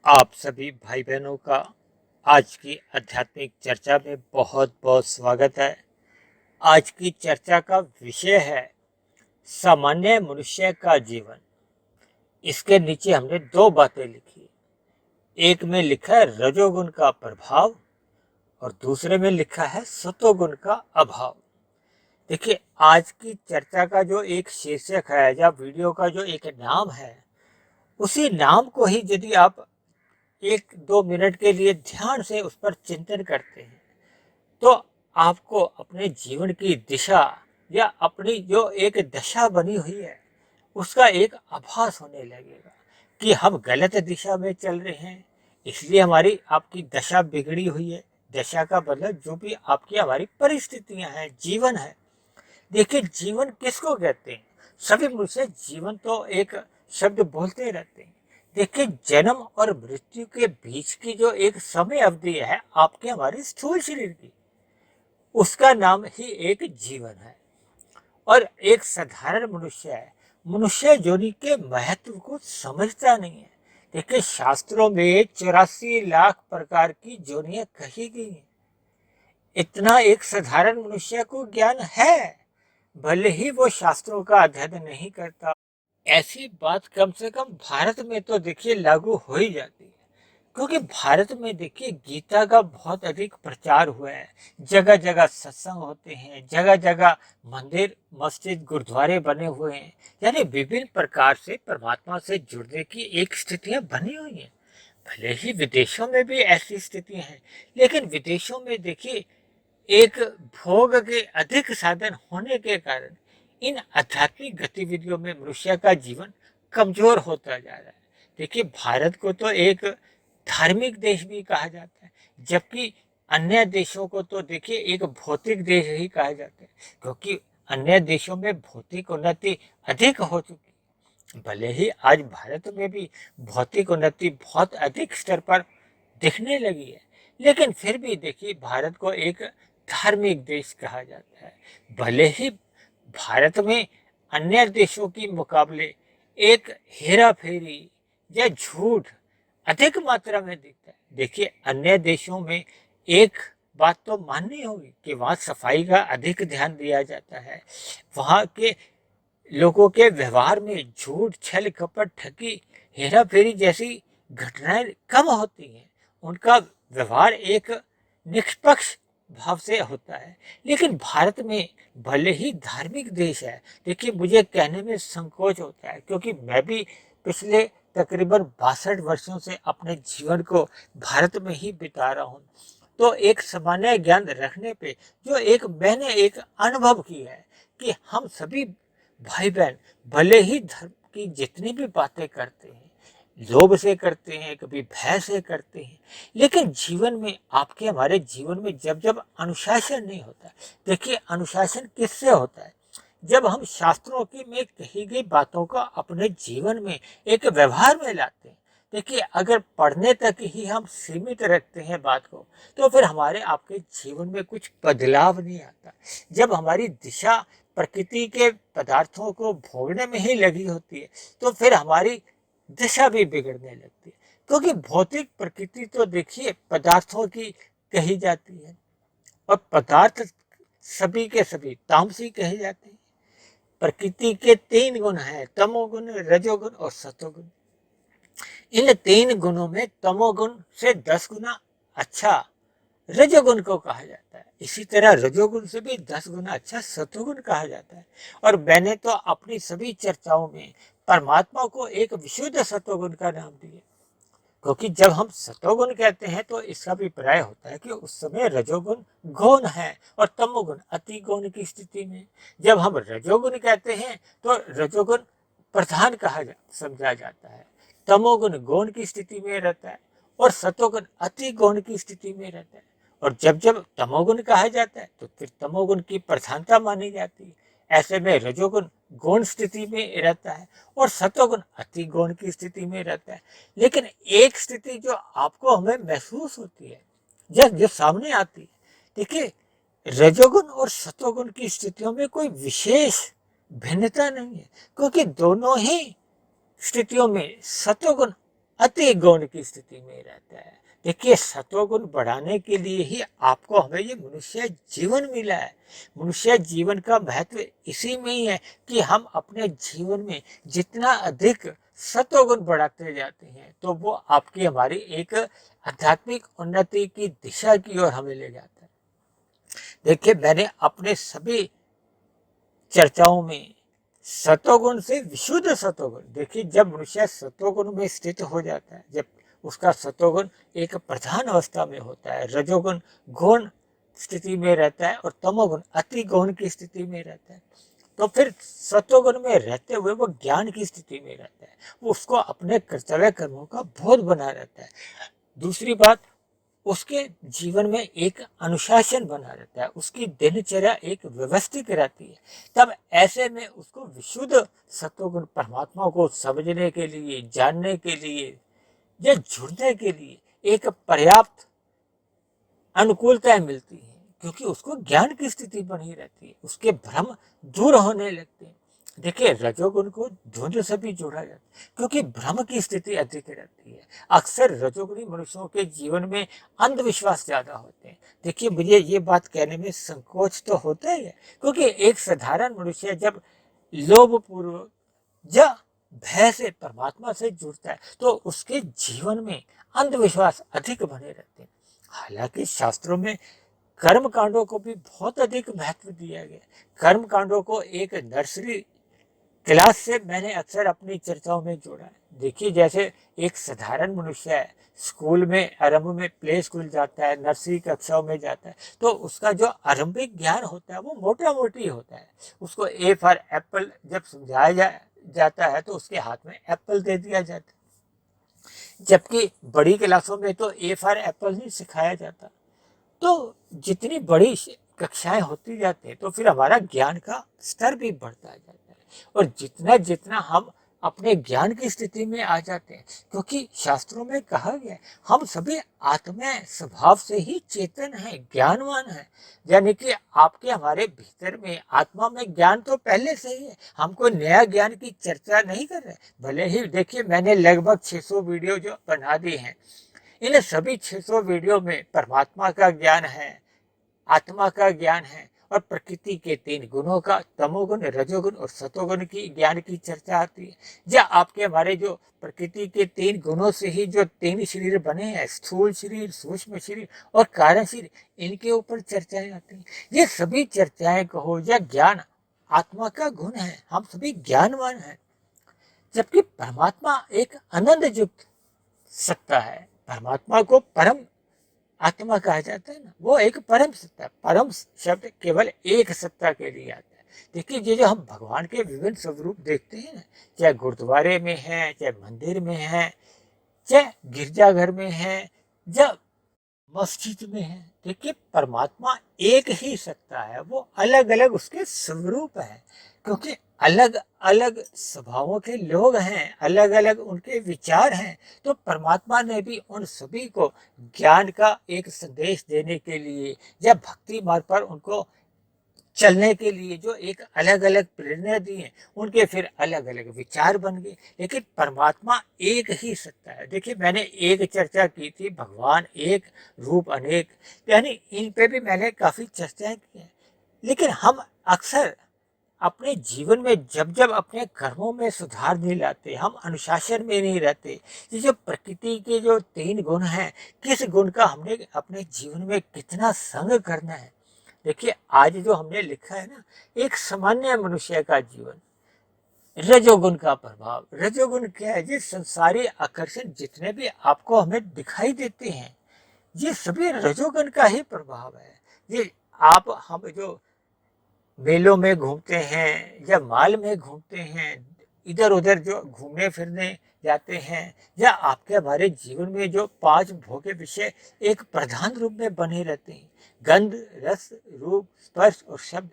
आप सभी भाई बहनों का आज की आध्यात्मिक चर्चा में बहुत बहुत स्वागत है। आज की चर्चा का विषय है सामान्य मनुष्य का जीवन। इसके नीचे हमने दो बातें लिखी। एक में लिखा है रजोगुण का प्रभाव और दूसरे में लिखा है सतोगुण का अभाव। देखिए, आज की चर्चा का जो एक शीर्षक है या वीडियो का जो एक नाम है, उसी नाम को ही यदि आप 1-2 मिनट के लिए ध्यान से उस पर चिंतन करते हैं तो आपको अपने जीवन की दिशा या अपनी जो एक दशा बनी हुई है उसका एक आभास होने लगेगा कि हम गलत दिशा में चल रहे हैं, इसलिए हमारी आपकी दशा बिगड़ी हुई है। दशा का मतलब जो भी आपकी हमारी परिस्थितियां हैं, जीवन है। देखिए, जीवन किसको कहते हैं? सभी मनुष्य जीवन तो एक शब्द बोलते रहते हैं। देखिए, जन्म और मृत्यु के बीच की जो एक समय अवधि है आपके हमारे स्थूल शरीर की, उसका नाम ही एक जीवन है। और एक साधारण मनुष्य है, मनुष्य योनि के महत्व को समझता नहीं है। देखिए, शास्त्रों में 84 लाख प्रकार की योनियां कही गई हैं। इतना एक साधारण मनुष्य को ज्ञान है, भले ही वो शास्त्रों का अध्ययन नहीं करता। ऐसी बात कम से कम भारत में तो देखिए लागू हो ही जाती है, क्योंकि भारत में देखिए गीता का बहुत अधिक प्रचार हुआ है। जगह जगह सत्संग होते हैं, जगह जगह मंदिर, मस्जिद, गुरुद्वारे बने हुए हैं। यानी विभिन्न प्रकार से परमात्मा से जुड़ने की एक स्थितियां बनी हुई हैं। भले ही विदेशों में भी ऐसी स्थितियां हैं, लेकिन विदेशों में देखिए एक भोग के अधिक साधन होने के कारण इन आध्यात्मिक गतिविधियों में मनुष्य का जीवन कमजोर होता जा रहा है। देखिए, भारत को तो एक धार्मिक देश भी कहा जाता है, जबकि अन्य देशों को तो देखिए एक भौतिक देश ही कहा जाता है, क्योंकि अन्य देशों में भौतिक उन्नति अधिक हो चुकी है। भले ही आज भारत में भी भौतिक उन्नति बहुत अधिक स्तर पर दिखने लगी है, लेकिन फिर भी देखिए भारत को एक धार्मिक देश कहा जाता है। भले ही भारत में अन्य देशों के मुकाबले एक हेरा फेरी या झूठ अधिक मात्रा में दिखता है। देखिए, अन्य देशों में एक बात तो माननी होगी कि वहाँ सफाई का अधिक ध्यान दिया जाता है। वहाँ के लोगों के व्यवहार में झूठ, छल, कपट, ठगी, हेरा फेरी जैसी घटनाएं कम होती हैं। उनका व्यवहार एक निष्पक्ष भाव से होता है। लेकिन भारत में भले ही धार्मिक देश है, देखिए मुझे कहने में संकोच होता है, क्योंकि मैं भी पिछले तकरीबन 62 वर्षों से अपने जीवन को भारत में ही बिता रहा हूँ। तो एक सामान्य ज्ञान रखने पे जो एक मैंने एक अनुभव किया है कि हम सभी भाई बहन भले ही धर्म की जितनी भी बातें करते हैं, लोभ से करते हैं, कभी भय से करते हैं, लेकिन जीवन में आपके हमारे जीवन में जब जब अनुशासन नहीं होता। देखिए, अनुशासन किससे होता है? जब हम शास्त्रों की में कही गई बातों को अपने जीवन में एक व्यवहार में लाते हैं। देखिए, अगर पढ़ने तक ही हम सीमित रखते हैं बात को, तो फिर हमारे आपके जीवन में कुछ बदलाव नहीं आता। जब हमारी दिशा प्रकृति के पदार्थों को भोगने में ही लगी होती है, तो फिर हमारी दिशा भी बिगड़ने लगती है। क्योंकि भौतिक प्रकृति तो देखिए पदार्थों की कही जाती है, और पदार्थ सभी के सभी तामसी कहे जाते हैं। प्रकृति के 3 गुण हैं, तमोगुण, रजोगुण और सतोगुण। इन 3 गुणों में तमोगुण से 10 गुना अच्छा रजोगुण को कहा जाता है। इसी तरह रजोगुण से भी 10 गुना अच्छा सतोगुण कहा जाता है। और मैंने तो अपनी सभी चर्चाओं में परमात्मा को एक विशुद्ध सतोगुण का नाम दिया, क्योंकि जब हम सतोगुण कहते हैं तो इसका अभिप्राय होता है कि उस समय रजोगुण गौण है और तमोगुण अति गौण की स्थिति में। जब हम रजोगुण कहते हैं तो रजोगुण प्रधान समझा जाता है, तमोगुण गौण की स्थिति में रहता है और सतोगुण अति गौण की स्थिति में रहता है। और जब जब तमोगुण कहा जाता है तो फिर तमोगुण की प्रधानता मानी जाती है। ऐसे में रजोगुण गौण स्थिति में रहता है और सतोगुण अति गौण की स्थिति में रहता है। लेकिन एक स्थिति जो आपको हमें महसूस होती है, जो सामने आती है, देखिए रजोगुण और सतोगुण की स्थितियों में कोई विशेष भिन्नता नहीं है, क्योंकि दोनों ही स्थितियों में सतोगुण अति गुण की स्थिति में रहता है। देखिए, सत्वगुण बढ़ाने के लिए ही आपको हमें ये मनुष्य जीवन मिला है। मनुष्य जीवन का महत्व इसी में ही है कि हम अपने जीवन में जितना अधिक सत्वगुण बढ़ाते जाते हैं तो वो आपकी हमारी एक आध्यात्मिक उन्नति की दिशा की ओर हमें ले जाता है। देखिए, मैंने अपने सभी चर्चाओं में सत्वगुण से विशुद्ध सत्वगुण, देखिए जब मनुष्य सत्वगुण में स्थित हो जाता है, जब उसका सत्वगुण एक प्रधान अवस्था में होता है, रजोगुण गौण स्थिति में रहता है और तमोगुण अति गौण की स्थिति में रहता है, तो फिर सत्वगुण में रहते हुए वो ज्ञान की स्थिति में रहता है। वो उसको अपने कर्तव्य कर्मों का बोध बना रहता है। दूसरी बात, उसके जीवन में एक अनुशासन बना रहता है, उसकी दिनचर्या एक व्यवस्थित रहती है। तब ऐसे में उसको विशुद्ध सत्वगुण परमात्मा को समझने के लिए, जानने के लिए या जुड़ने के लिए एक पर्याप्त अनुकूलताएं मिलती हैं, क्योंकि उसको ज्ञान की स्थिति बनी रहती है, उसके भ्रम दूर होने लगते हैं। देखिए, रजोगुण को धुंध से भी जोड़ा जाता है क्योंकि भ्रम की स्थिति अधिक रहती है। अक्सर रजोगुणी मनुष्यों के जीवन में अंधविश्वास ज्यादा होते हैं। देखिए, मुझे ये बात कहने में संकोच तो होता ही है, क्योंकि एक साधारण मनुष्य जब लोभपूर्वक या भय से परमात्मा से जुड़ता है तो उसके जीवन में अंधविश्वास अधिक बने रहते हैं। हालांकि शास्त्रों में कर्म कांडों को भी बहुत अधिक महत्व दिया गया। कर्म कांडों को एक नर्सरी क्लास से मैंने अक्सर अपनी चर्चाओं में जोड़ा है। देखिए, जैसे एक साधारण मनुष्य है, स्कूल में आरंभ में प्ले स्कूल जाता है, नर्सरी कक्षाओं में जाता है, तो उसका जो आरंभिक ज्ञान होता है वो मोटा मोटी होता है। उसको ए फॉर एप्पल जब समझाया जाता है तो उसके हाथ में एप्पल दे दिया जाता है, जबकि बड़ी क्लासों में तो ए फॉर एप्पल नहीं सिखाया जाता। तो जितनी बड़ी कक्षाएं होती जाती हैं तो फिर हमारा ज्ञान का स्तर भी बढ़ता जाता है, और जितना जितना हम अपने ज्ञान की स्थिति में आ जाते हैं, क्योंकि शास्त्रों में कहा गया है हम सभी आत्मा स्वभाव से ही चेतन हैं, ज्ञानवान हैं। यानी कि आपके हमारे भीतर में आत्मा में ज्ञान तो पहले से ही है, हम कोई नया ज्ञान की चर्चा नहीं कर रहे। भले ही देखिए, मैंने लगभग 600 वीडियो जो बना दी हैं, इन सभी 600 वीडियो में परमात्मा का ज्ञान है, आत्मा का ज्ञान है और प्रकृति के 3 गुणों का, तमोगुण, रजोगुण और सतोगुण की ज्ञान की चर्चा आती है। या आपके हमारे जो प्रकृति के 3 गुणों से ही जो 3 शरीर बने हैं, स्थूल शरीर, सूक्ष्म शरीर और कारण शरीर, इनके ऊपर चर्चाएं आती हैं। ये सभी चर्चाएं कहो या ज्ञान आत्मा का गुण है, हम सभी ज्ञानवान हैं। जबकि परमात्मा एक अनंत युक्त सत्ता है। परमात्मा को परम आत्मा कहा जाता है ना, वो एक परम सत्ता। परम शब्द केवल एक सत्ता के लिए आता है। देखिए, ये जो हम भगवान के विभिन्न स्वरूप देखते हैं ना, चाहे गुरुद्वारे में है, चाहे मंदिर में है, चाहे गिरजाघर में है या मस्जिद में है, देखिए परमात्मा एक ही सत्ता है, वो अलग अलग उसके स्वरूप है, क्योंकि अलग अलग स्वभावों के लोग हैं, अलग अलग उनके विचार हैं। तो परमात्मा ने भी उन सभी को ज्ञान का एक संदेश देने के लिए या भक्ति मार्ग पर उनको चलने के लिए जो एक अलग अलग प्रेरणा दी है, उनके फिर अलग अलग विचार बन गए, लेकिन परमात्मा एक ही सत्ता है। देखिए, मैंने एक चर्चा की थी भगवान एक रूप अनेक, यानी इन पे भी मैंने काफी चर्चाएं की हैं। लेकिन हम अक्सर अपने जीवन में जब जब अपने कर्मों में सुधार नहीं लाते, हम अनुशासन में नहीं रहते, ये जो प्रकृति के जो 3 गुण हैं, किस गुण का हमने अपने जीवन में कितना संग करना है। देखिए, आज जो हमने लिखा है ना, एक सामान्य मनुष्य का जीवन, रजोगुण का प्रभाव। रजोगुण क्या है? ये संसारी आकर्षण जितने भी आपको हमें दिखाई देते हैं, ये सभी रजोगुण का ही प्रभाव है। ये आप हम जो मेलों में घूमते हैं या माल में घूमते हैं, इधर उधर जो घूमने फिरने जाते हैं, या आपके हमारे जीवन में जो 5 भोग्य विषय एक प्रधान रूप में बने रहते हैं, गंध, रस, रूप, स्पर्श और शब्द,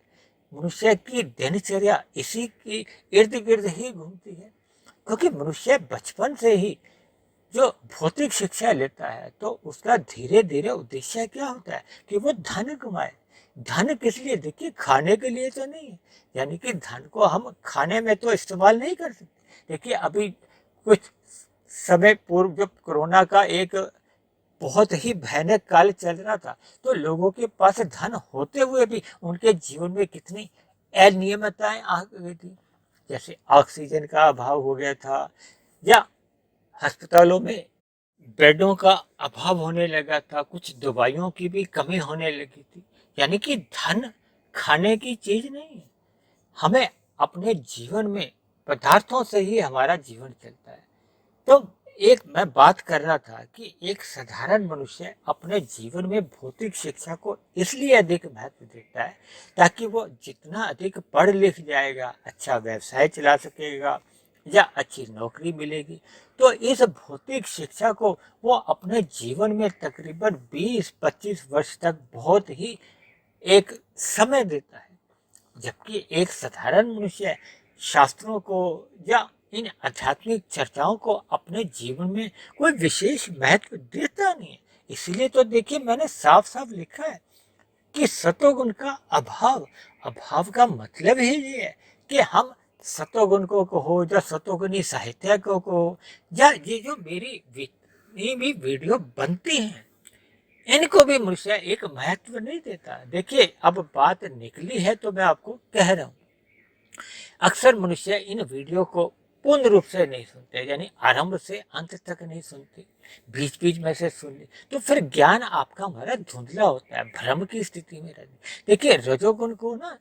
मनुष्य की दिनचर्या इसी की इर्द गिर्द ही घूमती है। क्योंकि मनुष्य बचपन से ही जो भौतिक शिक्षा लेता है तो उसका धीरे धीरे उद्देश्य क्या होता है कि वो धन कमाए। धन किस लिए? देखिए, खाने के लिए तो नहीं है, यानी कि धन को हम खाने में तो इस्तेमाल नहीं कर सकते। देखिए, अभी कुछ समय पूर्व जब कोरोना का एक बहुत ही भयानक काल चल रहा था, तो लोगों के पास धन होते हुए भी उनके जीवन में कितनी अनियमितताएं आ गई थी। जैसे ऑक्सीजन का अभाव हो गया था, या अस्पतालों में बेडों का अभाव होने लगा था, कुछ दवाइयों की भी कमी होने लगी थी। यानी कि धन खाने की चीज नहीं है। हमें अपने जीवन में पदार्थों से ही हमारा जीवन चलता है। तो एक मैं बात कर रहा था कि एक साधारण मनुष्य अपने जीवन में भौतिक शिक्षा को इसलिए अधिक महत्व देता है ताकि वो जितना अधिक पढ़ लिख जाएगा, अच्छा व्यवसाय चला सकेगा या अच्छी नौकरी मिलेगी, तो इस भौतिक शिक्षा को वो अपने जीवन में तकरीबन 20-25 वर्ष तक बहुत ही एक समय देता है। जबकि एक साधारण मनुष्य शास्त्रों को या इन आध्यात्मिक चर्चाओं को अपने जीवन में कोई विशेष महत्व देता नहीं है। इसीलिए तो देखिए, मैंने साफ साफ लिखा है कि सतोगुण का अभाव। अभाव का मतलब ही ये है कि हम सतोगुण को कहो या सतोगुणी साहित्य को कहो, या ये जो मेरी जितनी भी वीडियो बनती हैं, इनको भी मनुष्य एक महत्व नहीं देता। देखिए, अब बात निकली है तो मैं आपको कह रहा हूँ। अक्सर मनुष्य इन वीडियो को पूर्ण रूप से नहीं सुनते, यानी आरंभ से अंत तक नहीं सुनते, बीच बीच में से सुन ले, तो फिर ज्ञान आपका हमारा धुंधला होता है, भ्रम की स्थिति में रहती। देखिए, रजोगुण को ना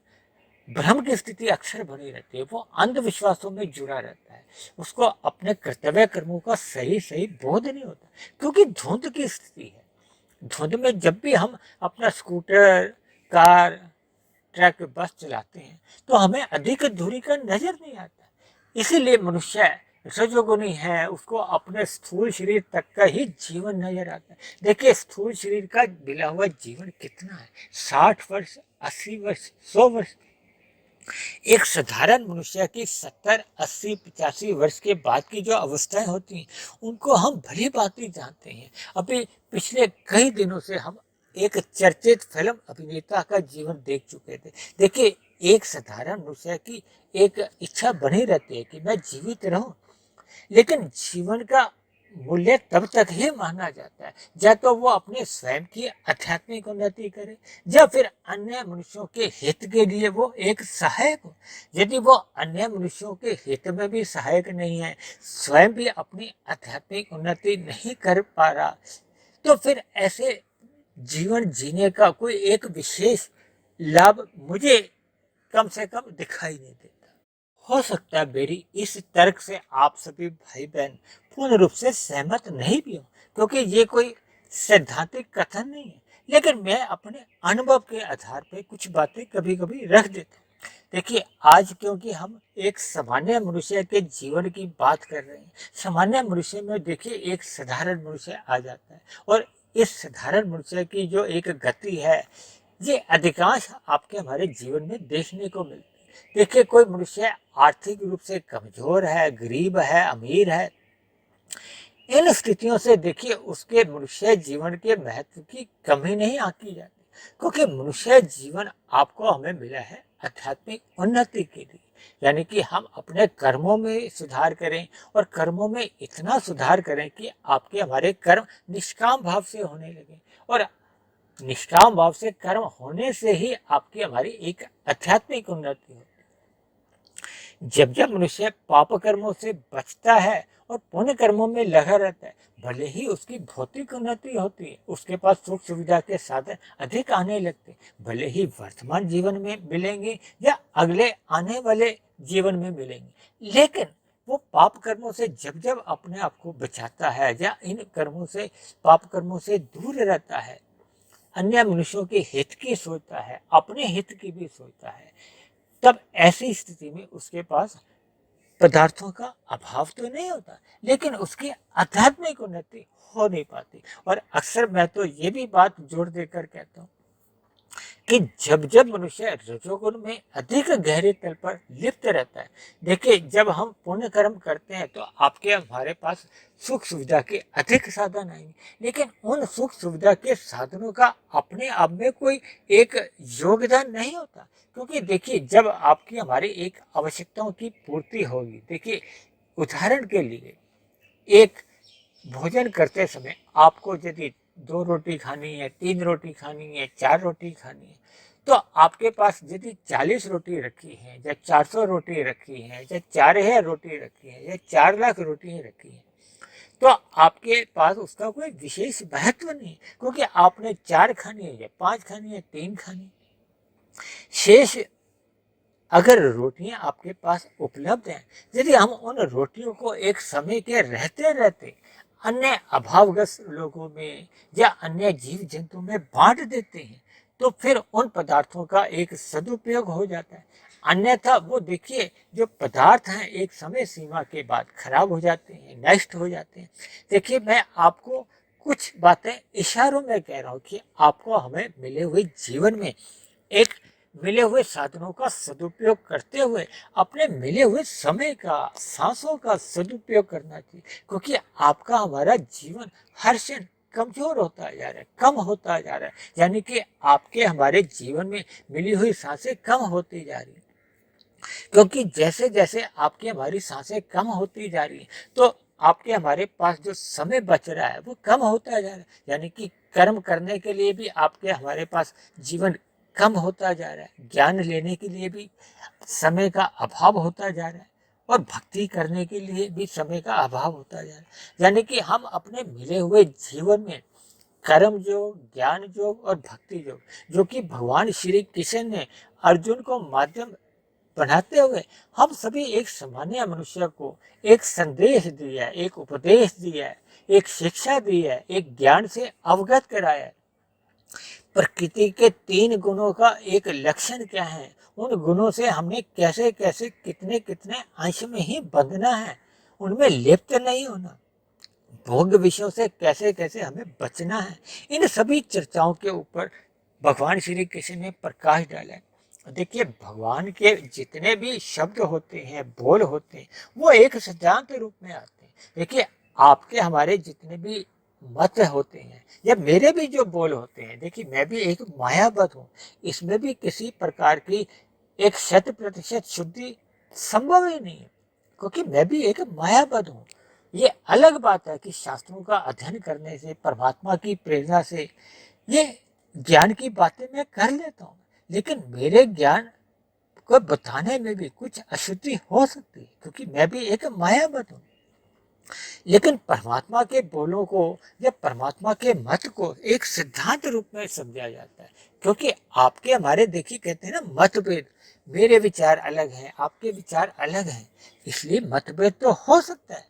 भ्रम की स्थिति अक्सर बनी रहती है, वो अंधविश्वासों में जुड़ा रहता है, उसको अपने कर्तव्य कर्मों का सही सही बोध नहीं होता, क्योंकि धुंध की स्थिति है। धुंध में जब भी हम अपना स्कूटर, कार, ट्रक, बस चलाते हैं तो हमें अधिक दूरी का नजर नहीं आता। इसीलिए मनुष्य रजोगुणी है, उसको अपने स्थूल शरीर तक का ही जीवन नजर आता है। देखिए, स्थूल शरीर का मिला हुआ जीवन कितना है, 60 वर्ष, 80 वर्ष, 100 वर्ष। एक साधारण मनुष्य की 70, 80, 85 वर्ष के बाद की जो अवस्थाएं होती हैं, उनको हम भली भांति जानते हैं। अभी पिछले कई दिनों से हम एक चर्चित फिल्म अभिनेता का जीवन देख चुके थे। देखिए, एक साधारण मनुष्य की एक इच्छा बनी रहती है कि मैं जीवित रहूं, लेकिन जीवन का मूल्य तब तक ही माना जाता है या तो वो अपने स्वयं की आध्यात्मिक उन्नति करे, या फिर अन्य मनुष्यों के हित के लिए वो एक सहायक हो। यदि वो अन्य मनुष्यों के हित में भी सहायक नहीं है, स्वयं भी अपनी आध्यात्मिक उन्नति नहीं कर पा रहा, तो फिर ऐसे जीवन जीने का कोई एक विशेष लाभ मुझे कम से कम दिखाई नहीं देता। हो सकता है मेरी इस तर्क से आप सभी भाई बहन पूर्ण रूप से सहमत नहीं भी हो, क्योंकि ये कोई सैद्धांतिक कथन नहीं है, लेकिन मैं अपने अनुभव के आधार पर कुछ बातें कभी कभी रख देता हूँ। देखिए, आज क्योंकि हम एक सामान्य मनुष्य के जीवन की बात कर रहे हैं, सामान्य मनुष्य में देखिए एक साधारण मनुष्य आ जाता है, और इस साधारण मनुष्य की जो एक गति है, ये अधिकांश आपके हमारे जीवन में देखने को मिलती है। देखिए, कोई मनुष्य आर्थिक रूप से कमजोर है, गरीब है, अमीर है, इन स्थितियों से देखिए उसके मनुष्य जीवन के महत्व की कमी नहीं आंकी जाती, क्योंकि मनुष्य जीवन आपको हमें मिला है आध्यात्मिक उन्नति के लिए। यानी कि हम अपने कर्मों में सुधार करें, और कर्मों में इतना सुधार करें कि आपके हमारे कर्म निष्काम भाव से होने लगे, और निष्काम भाव से कर्म होने से ही आपकी हमारी एक आध्यात्मिक उन्नति होती है। जब जब मनुष्य पाप कर्मों से बचता है और पुण्य कर्मों में लगा रहता है, भले ही उसकी भौतिक उन्नति होती है, उसके पास सुख सुविधा के साधन अधिक आने लगते, भले ही वर्तमान जीवन में मिलेंगे या अगले आने वाले जीवन में मिलेंगे, लेकिन वो पाप कर्मों से जब जब अपने आप को बचाता है या इन कर्मों से, पाप कर्मों से दूर रहता है, अन्य मनुष्यों के हित की सोचता है, अपने हित की भी सोचता है, तब ऐसी स्थिति में उसके पास पदार्थों का अभाव तो नहीं होता, लेकिन उसकी आध्यात्मिक उन्नति हो नहीं पाती। और अक्सर मैं तो ये भी बात जोड़ देकर कहता हूँ कि जब जब मनुष्य रजोगुण में अधिक गहरे तल पर लिप्त रहता है, देखिए जब हम पुण्य कर्म करते हैं तो आपके हमारे पास सुख सुविधा के अधिक साधन आएंगे, लेकिन उन सुख सुविधा के साधनों का अपने आप में कोई एक योगदान नहीं होता। क्योंकि देखिए, जब आपकी हमारी एक आवश्यकताओं की पूर्ति होगी, देखिए उदाहरण के लिए एक भोजन करते समय आपको यदि 2 रोटी खानी है, 3 रोटी खानी है, 4 रोटी खानी है, तो आपके पास यदि 40 रोटी रखी है या 400 रोटी रखी है या 4,000 रोटी रखी है या 4 लाख रोटी रखी है, तो आपके पास उसका कोई विशेष महत्व नहीं, क्योंकि आपने 4 खानी है या 5 खानी है, 3 खानी है। शेष अगर रोटियां आपके पास उपलब्ध हैं, यदि हम उन रोटियों को एक समय के रहते रहते अन्य अभावग्रस्त लोगों में या अन्य जीव जंतु में बांट देते हैं, तो फिर उन पदार्थों का एक सदुपयोग हो जाता है। अन्यथा वो देखिए, जो पदार्थ हैं एक समय सीमा के बाद खराब हो जाते हैं, नष्ट हो जाते हैं। देखिए, मैं आपको कुछ बातें इशारों में कह रहा हूँ कि आपको हमें मिले हुए जीवन में एक मिले हुए साधनों का सदुपयोग करते हुए अपने मिले हुए समय का, सांसों का सदुपयोग करना चाहिए, क्योंकि आपका हमारा जीवन हर क्षण कमजोर होता जा रहा है, कम होता जा रहा है। यानी कि आपके हमारे जीवन में मिली हुई सांसें कम होती जा रही है, क्योंकि जैसे जैसे आपकी हमारी सांसें कम होती जा रही है, तो आपके हमारे पास जो समय बच रहा है वो कम होता जा रहा है। यानी कि कर्म करने के लिए भी आपके हमारे पास जीवन कम होता जा रहा है, ज्ञान लेने के लिए भी समय का अभाव होता जा रहा है, और भक्ति करने के लिए भी समय का अभाव होता जा रहा है। यानी कि हम अपने मिले हुए जीवन में कर्म योग, ज्ञान योग और भक्ति योग, जो कि भगवान श्री कृष्ण ने अर्जुन को माध्यम बनाते हुए हम सभी एक सामान्य मनुष्य को एक संदेश दिया है, एक उपदेश दिया है, एक शिक्षा दी है, एक ज्ञान से अवगत कराया है। प्रकृति के 3 गुणों का एक लक्षण क्या है, उन गुणों से हमने कैसे कैसे कितने कितने अंश में ही बंधना है, उनमें लिप्त नहीं होना, भोग विषयों से कैसे कैसे हमें बचना है, इन सभी चर्चाओं के ऊपर भगवान श्री कृष्ण ने प्रकाश डाला है। देखिए, भगवान के जितने भी शब्द होते हैं, बोल होते हैं, वो एक सिद्धांत रूप में आते हैं। देखिए, आपके हमारे जितने भी मत होते हैं या मेरे भी जो बोल होते हैं, देखिए मैं भी एक मायावत हूँ, इसमें भी किसी प्रकार की एक 100% शुद्धि संभव ही नहीं है, क्योंकि मैं भी एक मायावत हूँ। ये अलग बात है कि शास्त्रों का अध्ययन करने से, परमात्मा की प्रेरणा से ये ज्ञान की बातें मैं कर लेता हूँ, लेकिन मेरे ज्ञान को बताने में भी कुछ अशुद्धि हो सकती है, क्योंकि मैं भी एक मायावत हूँ। लेकिन परमात्मा के बोलों को या परमात्मा के मत को एक सिद्धांत रूप में समझा जाता है, क्योंकि आपके हमारे देखिए कहते हैं ना मतभेद, मेरे विचार अलग हैं, आपके विचार अलग हैं, इसलिए मतभेद तो हो सकता है,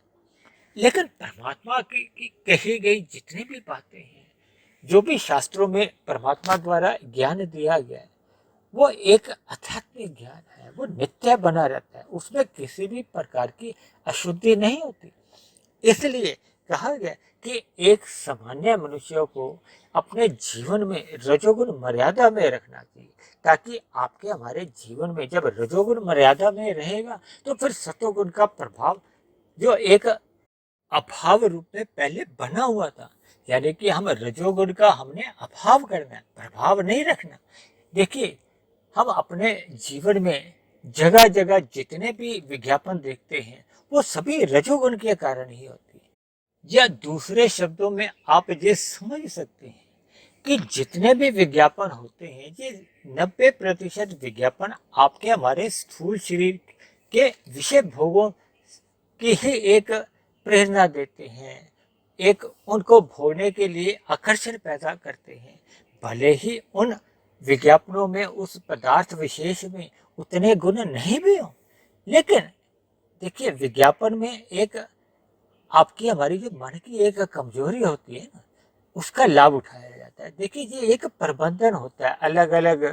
लेकिन परमात्मा की कही गई जितनी भी बातें हैं, जो भी शास्त्रों में परमात्मा द्वारा ज्ञान दिया गया है, वो एक आध्यात्मिक ज्ञान है, वो नित्य बना रहता है, उसमें किसी भी प्रकार की अशुद्धि नहीं होती। इसलिए कहा गया कि एक सामान्य मनुष्य को अपने जीवन में रजोगुण मर्यादा में रखना चाहिए, ताकि आपके हमारे जीवन में जब रजोगुण मर्यादा में रहेगा, तो फिर सतोगुण का प्रभाव जो एक अभाव रूप में पहले बना हुआ था, यानी कि हम रजोगुण का हमने अभाव करना है, प्रभाव नहीं रखना। देखिए, हम अपने जीवन में जगह जगह जितने भी विज्ञापन देखते हैं, वो सभी रजोगुण के कारण ही होती है। या दूसरे शब्दों में आप ये समझ सकते हैं कि जितने भी विज्ञापन होते हैं, ये 90% विज्ञापन आपके हमारे स्थूल शरीर के विषय भोगों की ही एक प्रेरणा देते हैं, एक उनको भोगने के लिए आकर्षण पैदा करते हैं। भले ही उन विज्ञापनों में उस पदार्थ विशेष में उतने गुण नहीं भी हों, लेकिन देखिए, विज्ञापन में एक आपकी हमारी जो मन की एक कमजोरी होती है ना, उसका लाभ उठाया जाता है। देखिए, ये एक प्रबंधन होता है अलग अलग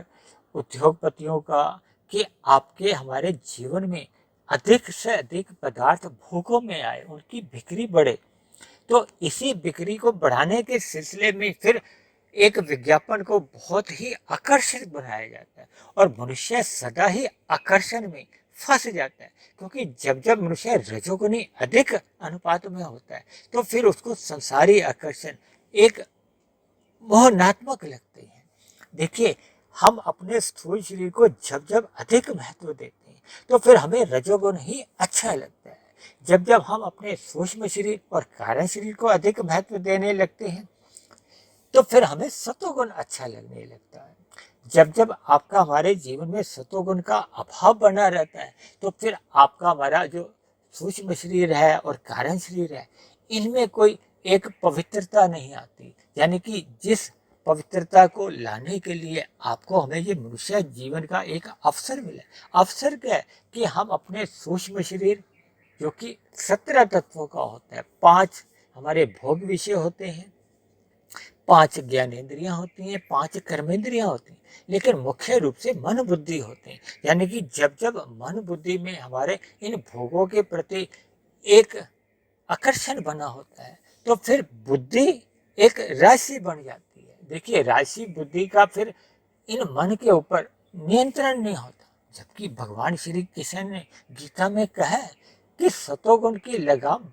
उद्योगपतियों का, कि आपके हमारे जीवन में अधिक से अधिक पदार्थ भोगों में आए, उनकी बिक्री बढ़े। तो इसी बिक्री को बढ़ाने के सिलसिले में फिर एक विज्ञापन को बहुत ही आकर्षित बनाया जाता है, और मनुष्य सदा ही आकर्षण में फंस जाता है, क्योंकि जब जब मनुष्य रजोगुनी अधिक अनुपात में होता है, तो फिर उसको संसारी आकर्षण एक मोहनात्मक लगते हैं। देखिए, हम अपने स्थूल शरीर को जब जब अधिक महत्व देते हैं, तो फिर हमें रजोगुण ही अच्छा लगता है, जब जब हम अपने सूक्ष्म शरीर और कारण शरीर को अधिक महत्व देने लगते हैं तो फिर हमें सतोगुण अच्छा लगने लगता है। जब जब आपका हमारे जीवन में सतोगुण का अभाव बना रहता है तो फिर आपका हमारा जो सूक्ष्म शरीर है और कारण शरीर है, इनमें कोई एक पवित्रता नहीं आती। यानी कि जिस पवित्रता को लाने के लिए आपको हमें ये मनुष्य जीवन का एक अवसर मिला। अवसर क्या है कि हम अपने सूक्ष्म शरीर जो कि 17 तत्वों का होता है, 5 हमारे भोग विषय होते हैं, 5 ज्ञानेंद्रियां होती हैं, 5 कर्मेंद्रियां होती हैं, लेकिन मुख्य रूप से मन बुद्धि होते हैं। यानी कि जब जब मन बुद्धि में हमारे इन भोगों के प्रति एक आकर्षण बना होता है तो फिर बुद्धि एक राशि बन जाती है। देखिए, राशि बुद्धि का फिर इन मन के ऊपर नियंत्रण नहीं होता, जबकि भगवान श्री कृष्ण ने गीता में कहा है कि सतोगुण की लगाम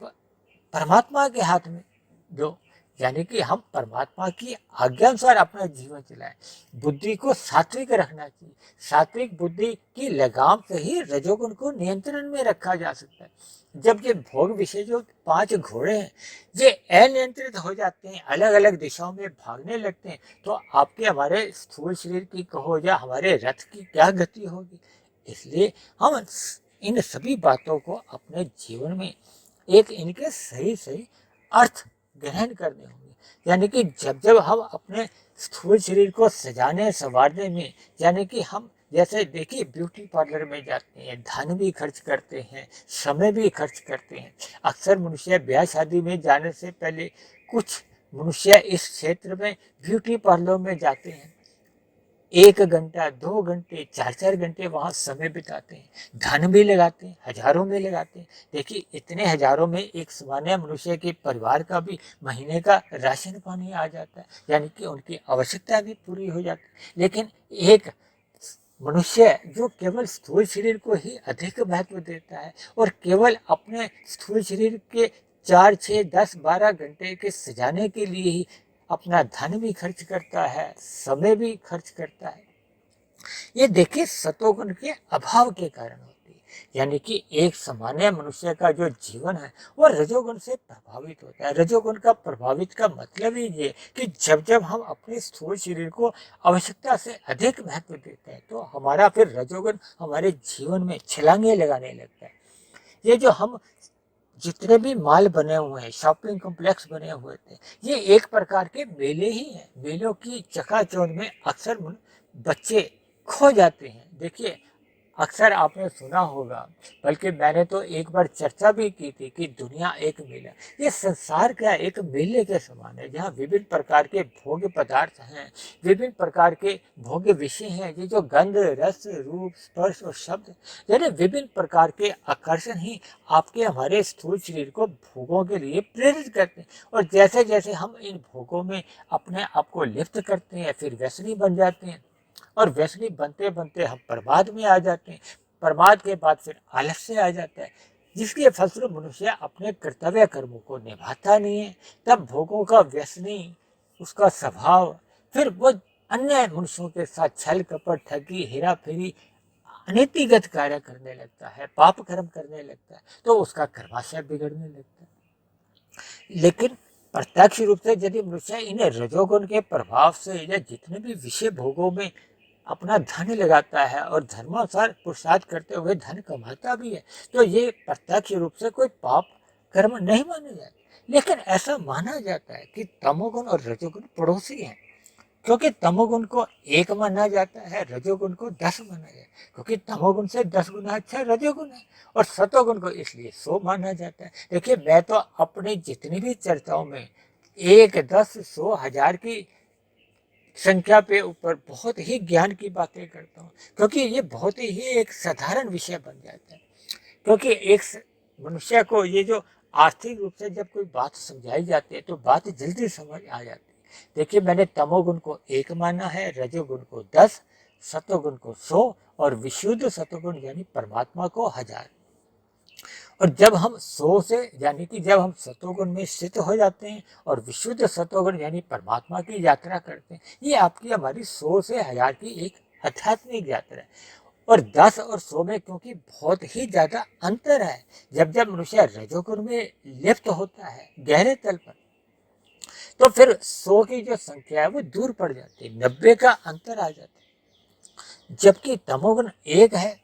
परमात्मा के हाथ में दो। यानी कि हम परमात्मा की आज्ञा अनुसार अपना जीवन चलाएं। बुद्धि को सात्विक रखना चाहिए। सात्विक बुद्धि की लगाम से ही रजोगुण को नियंत्रण में रखा जा सकता है। जब ये भोग विषय जो 5 घोड़े हैं ये अनियंत्रित हो जाते हैं, अलग अलग दिशाओं में भागने लगते हैं, तो आपके हमारे स्थूल शरीर की कहो या हमारे रथ की क्या गति होगी। इसलिए हम इन सभी बातों को अपने जीवन में एक इनके सही सही अर्थ ग्रहण करने होंगे। यानी कि जब जब हम अपने स्थूल शरीर को सजाने संवारने में, यानी कि हम जैसे देखिए ब्यूटी पार्लर में जाते हैं, धन भी खर्च करते हैं, समय भी खर्च करते हैं। अक्सर मनुष्य ब्याह शादी में जाने से पहले कुछ मनुष्य इस क्षेत्र में ब्यूटी पार्लर में जाते हैं, 1 घंटा 2 घंटे 4 घंटे वहाँ समय बिताते हैं, धन भी लगाते हैं, हजारों में लगाते हैं। देखिए, इतने हजारों में एक सामान्य मनुष्य के परिवार का भी महीने का राशन पानी आ जाता है, यानी कि उनकी आवश्यकता भी पूरी हो जाती है। लेकिन एक मनुष्य जो केवल स्थूल शरीर को ही अधिक महत्व देता है और केवल अपने स्थूल शरीर के 4 6 10 12 घंटे के सजाने के लिए ही अपना धन भी खर्च करता है, समय भी खर्च करता है, ये देखिए सतोगुण के अभाव के कारण होती है। यानी कि एक सामान्य मनुष्य का जो जीवन है वह रजोगुण से प्रभावित होता है। रजोगुण का प्रभावित का मतलब ही ये कि जब जब हम अपने स्थूल शरीर को आवश्यकता से अधिक महत्व देते हैं तो हमारा फिर रजोगुण हमारे जीवन में छलांगे लगाने लगता है। ये जो हम जितने भी मॉल बने हुए हैं, शॉपिंग कॉम्प्लेक्स बने हुए थे, ये एक प्रकार के मेले ही हैं। मेलों की चकाचौंध में अक्सर बच्चे खो जाते हैं। देखिए, अक्सर आपने सुना होगा, बल्कि मैंने तो एक बार चर्चा भी की थी कि दुनिया एक मेला। ये संसार का एक मेले के समान है जहाँ विभिन्न प्रकार के भोग्य पदार्थ हैं, विभिन्न प्रकार के भोग्य विषय हैं। ये जो गंध रस रूप स्पर्श और शब्द, यानी विभिन्न प्रकार के आकर्षण ही आपके हमारे स्थूल शरीर को भोगों के लिए प्रेरित करते हैं। और जैसे जैसे हम इन भोगों में अपने आप को लिप्त करते हैं फिर व्यसनी बन जाते हैं, और व्यसनी बनते बनते हम प्रमाद में आ जाते हैं। प्रमाद के बाद फिर आलस्य आ जाता है, जिसके फलस्वरूप मनुष्य अपने कर्तव्य कर्मों को निभाता नहीं है। तब भोगों का व्यसनी उसका स्वभाव फिर वो अन्य मनुष्यों के साथ छल कपट ठगी हेरा फेरी अनीतिगत कार्य करने लगता है, पाप कर्म करने लगता है, तो उसका कर्माशय बिगड़ने लगता है। लेकिन प्रत्यक्ष रूप से यदि मनुष्य इन रजोगुण के प्रभाव से या जितने भी विषय भोगों में अपना धन लगाता है और धर्मानुसार पुरुषार्थ करते हुए धन कमाता भी है, तो ये प्रत्यक्ष रूप से कोई पाप कर्म नहीं माना जाता। लेकिन ऐसा माना जाता है कि तमोगुण और रजोगुण पड़ोसी हैं, क्योंकि तमोगुण को 1 माना जाता है, रजोगुण को 10 माना जाता है, क्योंकि तमोगुण से 10 गुना अच्छा रजोगुण है, और सतोगुण को इसलिए 100 माना जाता है। देखिए, मैं तो अपनी जितनी भी चर्चाओं में 1 10 100 1000 की संख्या पे ऊपर बहुत ही ज्ञान की बातें करता हूँ, क्योंकि ये बहुत ही एक साधारण विषय बन जाता है। क्योंकि एक मनुष्य को ये जो आर्थिक रूप से जब कोई बात समझाई जाती है तो बात जल्दी समझ आ जाती है। देखिए, मैंने तमोगुण को 1 माना है, रजोगुण को 10, सतोगुण को 100 और विशुद्ध सतोगुण यानी परमात्मा को 1000। और जब हम 100 से यानी कि जब हम सतोगुण में स्थित हो जाते हैं और विशुद्ध सतोगुण यानी परमात्मा की यात्रा करते हैं, ये आपकी हमारी 100 से 1000 की एक आध्यात्मिक यात्रा है। और 10 और 100 में क्योंकि बहुत ही ज़्यादा अंतर है, जब जब मनुष्य रजोगुण में लिप्त होता है गहरे तल पर, तो फिर 100 की जो संख्या है वो दूर पड़ जाती है, 90 का अंतर आ जाता है। जबकि तमोगुण एक है,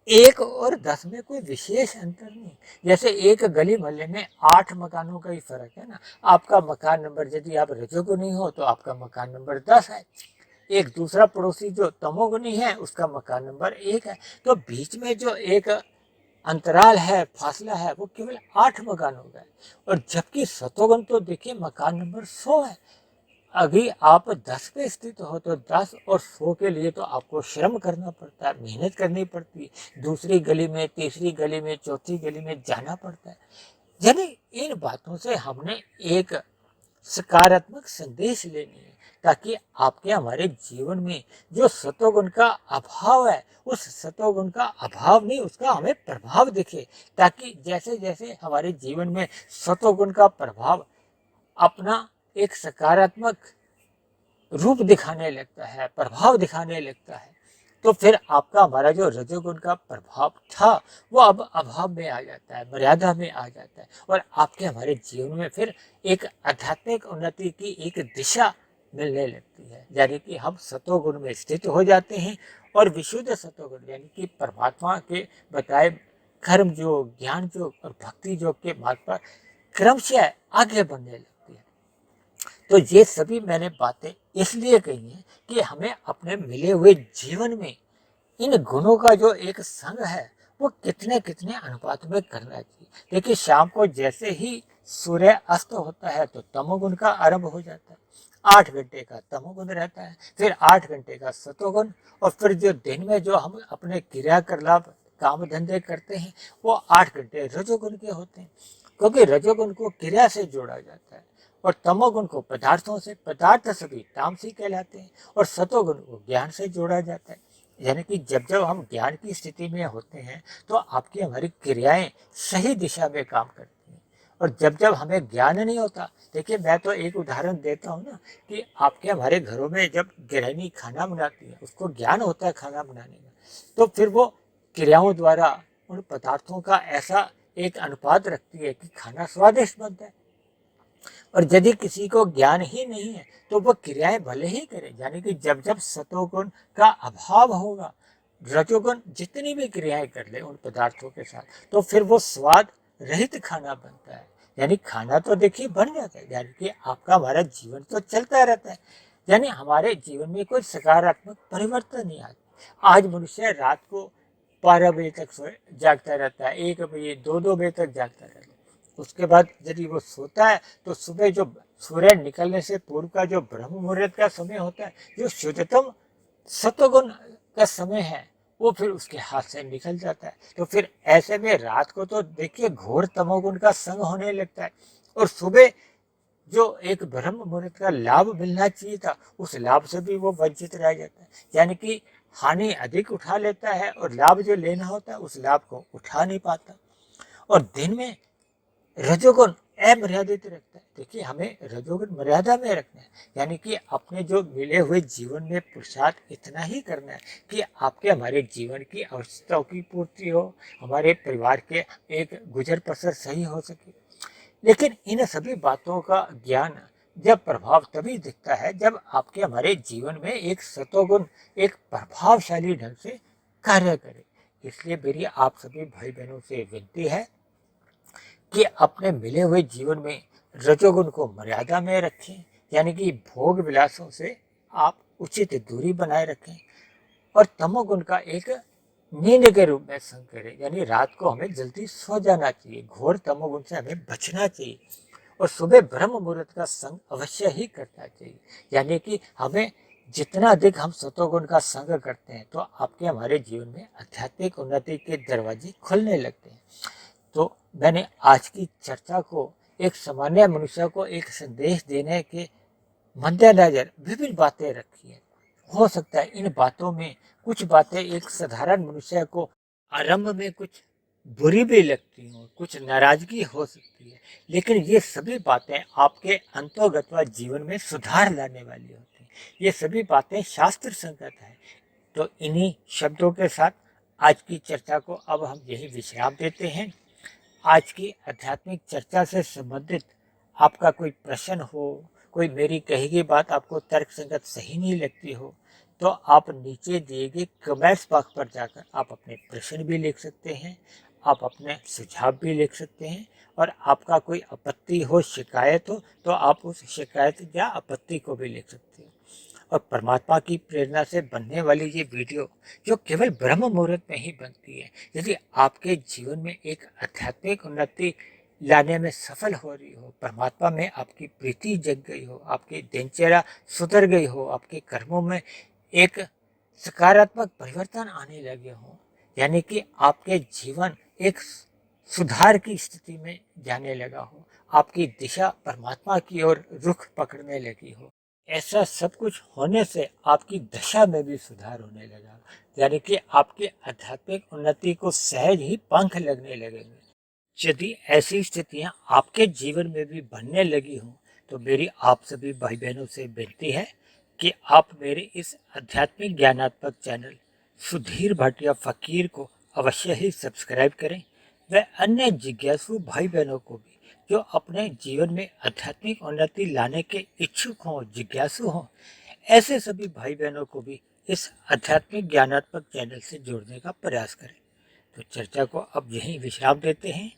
1 और 10 में कोई विशेष अंतर नहीं। जैसे एक गली मोहल्ले में 8 मकानों का ही फर्क है ना। आपका मकान नंबर, यदि आप रजोगुणी हो तो आपका मकान नंबर 10 है, एक दूसरा पड़ोसी जो तमोगुणी है उसका मकान नंबर 1 है। तो बीच में जो एक अंतराल है, फासला है, वो केवल 8 मकानों का है। और जबकि सतोगुण तो देखिए मकान नंबर 100 है। अभी आप 10 पे स्थित हो तो 10 और 100 के लिए तो आपको श्रम करना पड़ता है, मेहनत करनी पड़ती है, दूसरी गली में, तीसरी गली में, चौथी गली में जाना पड़ता है। यानी इन बातों से हमने एक सकारात्मक संदेश लेनी है, ताकि आपके हमारे जीवन में जो सतोगुण का अभाव है, उस सतोगुण का अभाव नहीं, उसका हमें प्रभाव दिखे। ताकि जैसे जैसे हमारे जीवन में सतोगुण का प्रभाव अपना एक सकारात्मक रूप दिखाने लगता है, प्रभाव दिखाने लगता है, तो फिर आपका हमारा जो रजोगुण का प्रभाव था वो अब अभाव में आ जाता है, मर्यादा में आ जाता है, और आपके हमारे जीवन में फिर एक आध्यात्मिक उन्नति की एक दिशा मिलने लगती है। यानी कि हम सतोगुण में स्थित हो जाते हैं और विशुद्ध सतोगुण यानी कि परमात्मा के बताए कर्म योग, ज्ञान योग और भक्ति योग के मार्ग पर क्रमशः आगे बढ़ने लगती है। तो ये सभी मैंने बातें इसलिए कही हैं कि हमें अपने मिले हुए जीवन में इन गुणों का जो एक संग है वो कितने कितने अनुपात में करना चाहिए। देखिए शाम को जैसे ही सूर्य अस्त होता है तो तमोगुण का आरंभ हो जाता है, 8 घंटे का तमोगुण रहता है, फिर 8 घंटे का सतोगुण, और फिर जो दिन में जो हम अपने क्रियाकलाप काम धंधे करते हैं वो 8 घंटे रजोगुण के होते हैं। क्योंकि रजोगुण को क्रिया से जोड़ा जाता है और तमोगुण को पदार्थों से, पदार्थ सभी तामसी कहलाते हैं, और सतोगुण को ज्ञान से जोड़ा जाता है। यानी कि जब जब हम ज्ञान की स्थिति में होते हैं तो आपकी हमारी क्रियाएं सही दिशा में काम करती हैं। और जब जब हमें ज्ञान नहीं होता, देखिए मैं तो एक उदाहरण देता हूँ ना, कि आपके हमारे घरों में जब गृहिणी खाना बनाती है, उसको ज्ञान होता है खाना बनाने का, तो फिर वो क्रियाओं द्वारा उन पदार्थों का ऐसा एक अनुपात रखती है कि खाना स्वादिष्ट बनता है। और यदि किसी को ज्ञान ही नहीं है तो वह क्रियाएं भले ही करे, यानी कि जब जब सतोगुण का अभाव होगा, रजोगुण जितनी भी क्रियाएं कर ले उन पदार्थों के साथ, तो फिर वो स्वाद रहित खाना बनता है। यानी खाना तो देखिए बन जाता है, यानी कि आपका हमारा जीवन तो चलता रहता है, यानी हमारे जीवन में कोई सकारात्मक परिवर्तन नहीं आता। आज मनुष्य रात को 12 बजे तक जागता रहता है, 1 बजे, 2 बजे तक जागता रहता है। उसके बाद यदि वो सोता है तो सुबह जो सूर्य निकलने से पूर्व का जो ब्रह्म मुहूर्त का समय होता है, जो शुद्धतम सत्वगुण का समय है, वो फिर उसके हाथ से निकल जाता है। तो फिर ऐसे में रात को तो देखिए घोर तमोगुण का संग होने लगता है, और सुबह जो एक ब्रह्म मुहूर्त का लाभ मिलना चाहिए था, उस लाभ से भी वो वंचित रह जाता है। यानी कि हानि अधिक उठा लेता है और लाभ जो लेना होता है उस लाभ को उठा नहीं पाता। और दिन में रजोगुण अमर्यादित रखता है। देखिए हमें रजोगुण मर्यादा में रखना है, यानी कि अपने जो मिले हुए जीवन में पुरुषार्थ इतना ही करना है कि आपके हमारे जीवन की आवश्यकताओं की पूर्ति हो, हमारे परिवार के एक गुजर बसर सही हो सके। लेकिन इन सभी बातों का ज्ञान जब प्रभाव तभी दिखता है जब आपके हमारे जीवन में एक सतोगुण एक प्रभावशाली ढंग से कार्य करे। इसलिए मेरी आप सभी भाई बहनों से विनती है कि अपने मिले हुए जीवन में रजोगुण को मर्यादा में रखें, यानी कि भोग विलासों से आप उचित दूरी बनाए रखें, और तमोगुण का एक नींद के रूप में संग करें, यानी रात को हमें जल्दी सो जाना चाहिए, घोर तमोगुण से हमें बचना चाहिए, और सुबह ब्रह्म मुहूर्त का संग अवश्य ही करना चाहिए। यानी कि हमें जितना अधिक हम सतोगुण का संग करते हैं तो आपके हमारे जीवन में आध्यात्मिक उन्नति के दरवाजे खुलने लगते हैं। तो मैंने आज की चर्चा को एक सामान्य मनुष्य को एक संदेश देने के मद्देनजर विभिन्न बातें रखी है। हो सकता है इन बातों में कुछ बातें एक साधारण मनुष्य को आरंभ में कुछ बुरी भी लगती हो, कुछ नाराजगी हो सकती है, लेकिन ये सभी बातें आपके अंतोगत जीवन में सुधार लाने वाली होती हैं। ये सभी बातें शास्त्र संगत है। तो इन्हीं शब्दों के साथ आज की चर्चा को अब हम यही विश्राम देते हैं। आज की आध्यात्मिक चर्चा से संबंधित आपका कोई प्रश्न हो, कोई मेरी कही गई बात आपको तर्कसंगत सही नहीं लगती हो, तो आप नीचे दिए गए कमेंट्स बॉक्स पर जाकर आप अपने प्रश्न भी लिख सकते हैं, आप अपने सुझाव भी लिख सकते हैं, और आपका कोई आपत्ति हो, शिकायत हो, तो आप उस शिकायत या आपत्ति को भी लिख सकते हैं। और परमात्मा की प्रेरणा से बनने वाली ये वीडियो जो केवल ब्रह्म मुहूर्त में ही बनती है, यदि आपके जीवन में एक आध्यात्मिक उन्नति लाने में सफल हो रही हो, परमात्मा में आपकी प्रीति जग गई हो, आपकी दिनचर्या सुधर गई हो, आपके कर्मों में एक सकारात्मक परिवर्तन आने लगे हों, यानी कि आपके जीवन एक सुधार की स्थिति में जाने लगा हो, आपकी दिशा परमात्मा की ओर रुख पकड़ने लगी हो, ऐसा सब कुछ होने से आपकी दशा में भी सुधार होने लगा, यानी कि आपकी आध्यात्मिक उन्नति को सहज ही पंख लगने लगेंगे। यदि ऐसी स्थितियां आपके जीवन में भी बनने लगी हों, तो मेरी आप सभी भाई बहनों से विनती है कि आप मेरे इस आध्यात्मिक ज्ञानात्मक चैनल सुधीर भाटिया फकीर को अवश्य ही सब्सक्राइब करें। व अन्य जिज्ञासु भाई बहनों को भी जो अपने जीवन में आध्यात्मिक उन्नति लाने के इच्छुक हों, जिज्ञासु हों, ऐसे सभी भाई बहनों को भी इस आध्यात्मिक ज्ञानात्मक चैनल से जोड़ने का प्रयास करें। तो चर्चा को अब यहीं विश्राम देते हैं।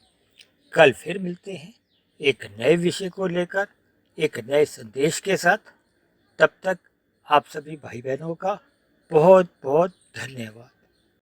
कल फिर मिलते हैं एक नए विषय को लेकर, एक नए संदेश के साथ। तब तक आप सभी भाई बहनों का बहुत बहुत धन्यवाद।